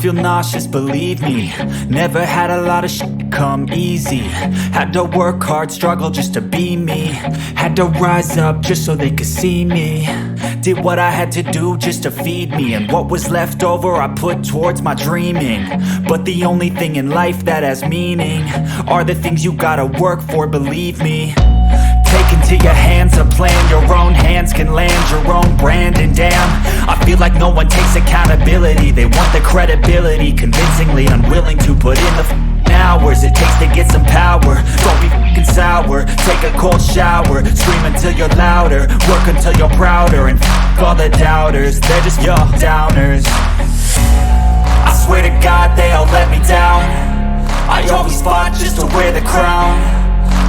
feel nauseous, believe me. Never had a lot of shit come easy. Had to work hard, struggle just to be me. Had to rise up just so they could see me. Did what I had to do just to feed me, and what was left over I put towards my dreaming. But the only thing in life that has meaning are the things you gotta work for, believe me. Take into your hands a plan, your own hands can land your own brand. And damn, I feel like no one takes accountability. They want the credibility, convincingly unwilling to put in the hours it takes to get some power. Don't be f***ing sour, take a cold shower. Scream until you're louder, work until you're prouder. And f*** all the doubters, they're just your downers. I swear to God they all let me down. I always fought just to wear the crown.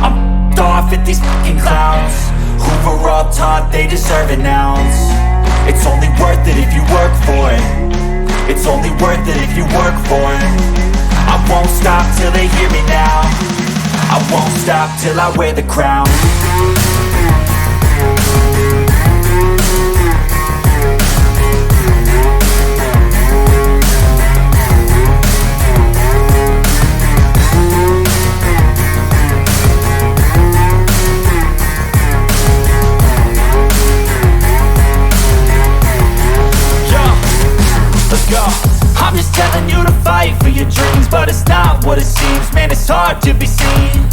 I'm off at these fucking clowns who were all taught they deserve an ounce. It's only worth it if you work for it. It's only worth it if you work for it. I won't stop till they hear me now. I won't stop till I wear the crown. I'm just telling you to fight for your dreams, but it's not what it seems. Man, it's hard to be seen.